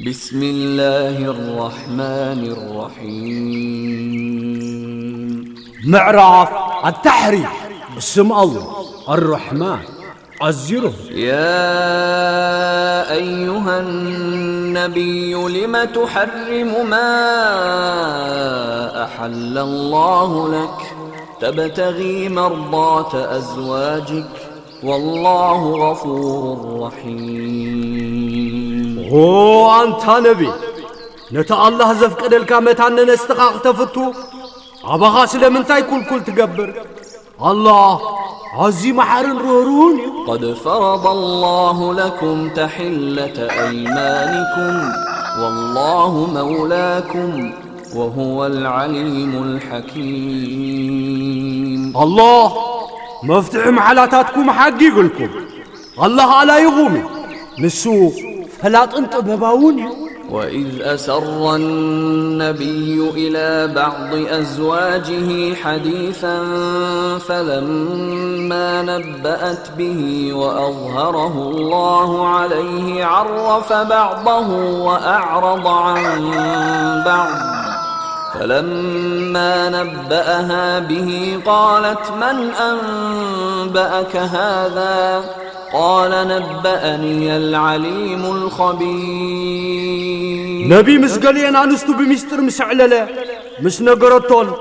بسم الله الرحمن الرحيم. معراف التحريم اسم الله الرحمن أزره. يا أيها النبي لم تحرم ما أحل الله لك تبتغي مرضات أزواجك والله غفور رحيم. أنت نبي نتا الله زفقد الكامتان نستقاق تفتو أبغى سلمنتاي كل تقبر الله عزيم حارن رورون. قد فرض الله لكم تحلة أيمانكم والله مولاكم وهو العليم الحكيم. الله مفتح محلاتاتكم حقيق لكم الله على يغومي نسو فلا تنطبباوني. وإذ أسر النبي إلى بعض أزواجه حديثا فلما نبأت به وأظهره الله عليه عرف بعضه وأعرض عن بعض فلما نبأها به قالت من أنبأك هذا قال نبأني العليم الخبير. نبي مسقلين أنستو بمستر مسعللة مس نقرطون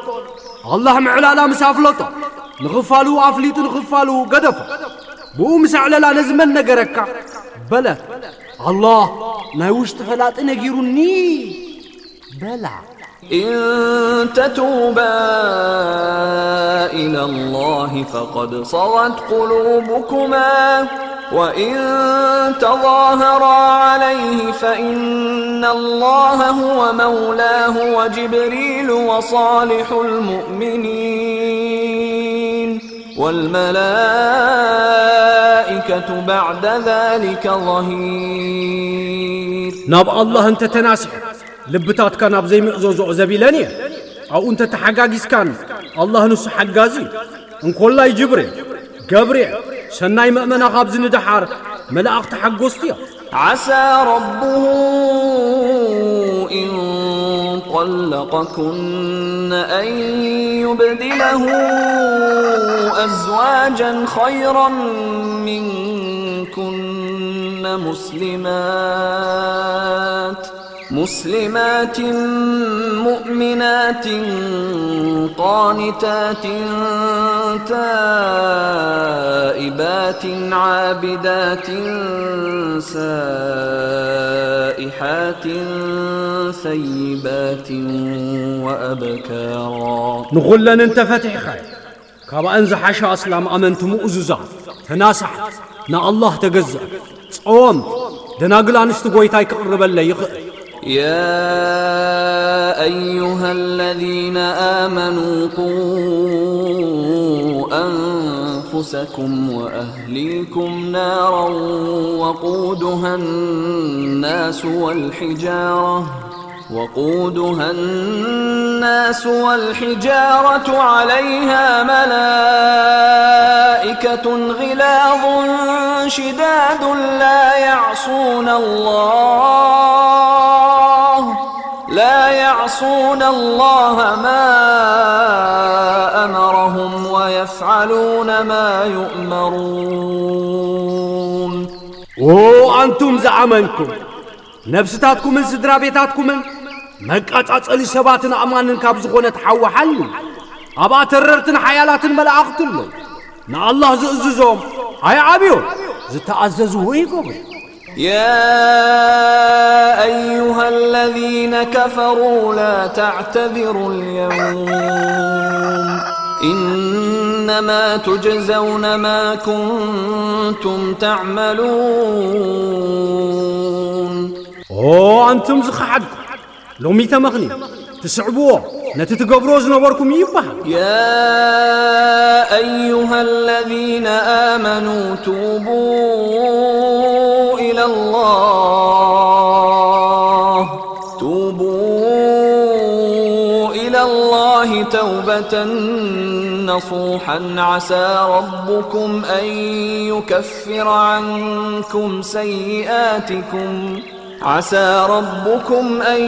الله معلالا مسافلطه نغفالو أفليت نغفالو قدفه بو مسعللا نزمن نقركا بلا الله نايوش تفلات نقيروني بلا. إن تتوبا إلى الله فقد صغت قلوبكما وإن تظاهرا عليه فإن الله هو مولاه وجبريل وصالح المؤمنين والملائكة بعد ذلك ظهير. ناب الله أنت تناسح لبتات كان أبزي مئزوزو زبيلانية أو أنت تحقاقيس كان الله نسو حقازي انكو الله يجبري قبري سناي مأمنا خابز ندحار ملأخ تحقوستيا. عسى ربه إن طلقكن أن يبدله أزواجا خيرا منكن مسلمات مؤمنات قانتات تائبات عابدات سائحات ثيبات وأبكارا. نقول انت فتح خير كابا انزح عشاء اسلام امنتم أزوزا تناسح نا الله تقزع صوم دناقل انست قويتاي كقرب اللي يا أيها الذين آمنوا قوا أنفسكم وأهليكم نارا وقودها الناس والحجارة عليها ملائكة غلاظ شداد لا يعصون الله ما أمرهم ويفعلون ما يؤمرون. وأنتم زعمنكم نفستاتكم من سدرابيتاتكم من مقاطع لسباتنا أمانن كابزخونه تحوحل أبا تررتن حيالات ملائكة نا الله زئززهم هاي عبيو زتعززوا ويقوم. يا أيها الذين كفروا لا تعتذروا اليوم إنما تجزون ما كنتم تعملون. أنتم زخحد لو ميتا مغني تسعبوه نتتقبروز نوركم يبها. يا أيها الذين آمنوا توبوا إلى الله توبة نصوحا عسى ربكم أن يكفر عنكم سيئاتكم عسى ربكم أن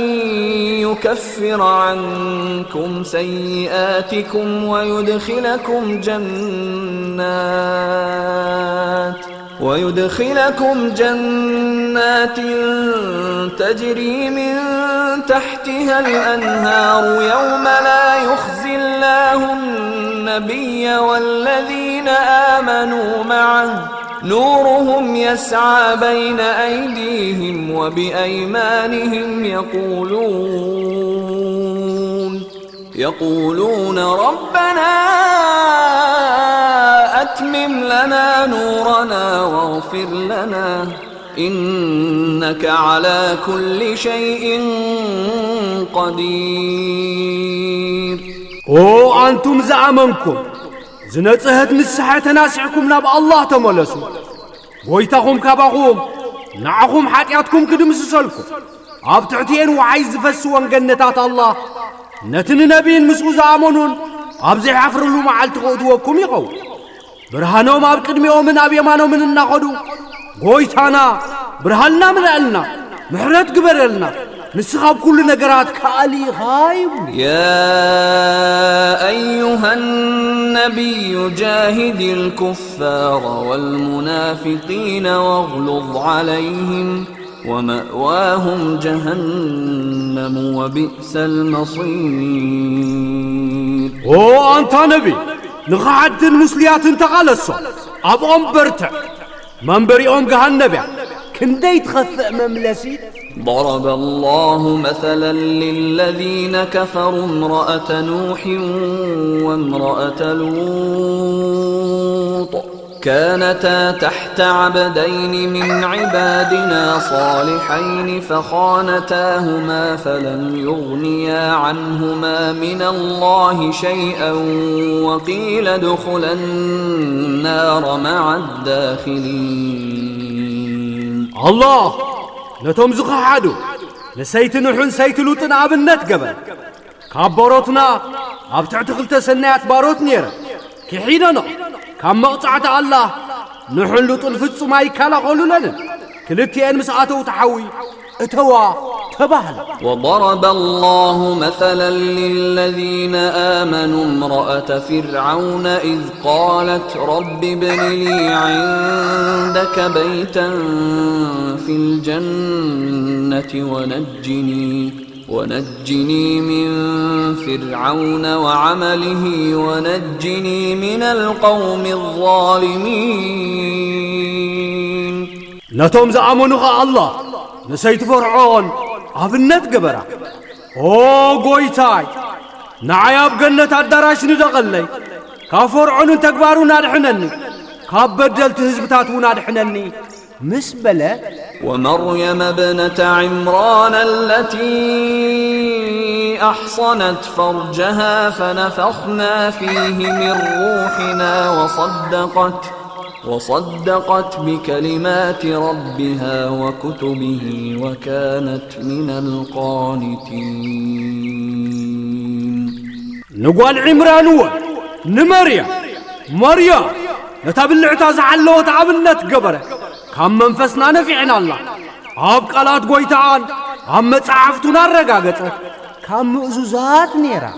يكفر عنكم سيئاتكم ويدخلكم جنات تجري من تحتها الأنهار يوم لا يخزي الله النبي والذين آمنوا معه نورهم يسعى بين أيديهم وبأيمانهم يقولون ربنا أتمم لنا نورنا واغفر لنا إنك على كل شيء قدير. أنتم زعمنكم زنصهت مسحة تناسعكم ناب الله تملسوا ويتاكم كباكم نعكم حاتياتكم كدمسسلكم أبتعتين وعايز فسوان جنتات الله نتن نبيين مسؤول زعمنون أبزي حفر له معال تقودوكم يقو برهانو ما بقدميو من أبي مانو من النقدو ويتانا برهاننا من ألنا محرات قبرلنا نسخاب كل نقرات كالي غايب. يا أيها النبي جاهد الكفار والمنافقين واغلظ عليهم ومأواهم جهنم وبئس المصير. أنت نبي نخعد المسليات انتقالسوا أبقى برتع منبريهم جهنم كندي تخفق مملسي. ضرب الله مثلا للذين كفروا امرأة نوح وامرأة لوط كانتا تحت عبدين من عبادنا صالحين فخانتاهما فلم يغنيا عنهما من الله شيئا وقيل ادخلا النار مع الداخلين. الله نتوم زخحادو نسيت نحن سيت لوطن عبنت قبل كابروتنا أبتعت خلت سنات باروت نيرا كحيننا كم مقطعة الله نحن لوطن فتسو ما يكالا قولوا لنا كلتين مساعته تحوي اتوا تبهل. وضرب الله مثلا للذين آمنوا امرأة فرعون إذ قالت رب ابن لي عندك بيتا في الجنة ونجني من فرعون وعمله ونجني من القوم الظالمين. نتوم زعمونها الله نسيت فرعون أبنت قبرة قويتاي نعياب جنة الدراش ندغلي كفرعون تكبارون نادحنني كبدلت هزبتاتون نادحنني مسبلة. ومريم ابنة عمران التي أحصنت فرجها فنفخنا فيه من روحنا وصدقت بكلمات ربها وكتبه وكانت من القانتين. نقول عمران نمريم مريم نتابلعتا زعلو تعبنت قبره كم منفسنا نفعنا الله أبقالات قويتان أم تعفتنا الرقاقة كم مؤزوزات نيرا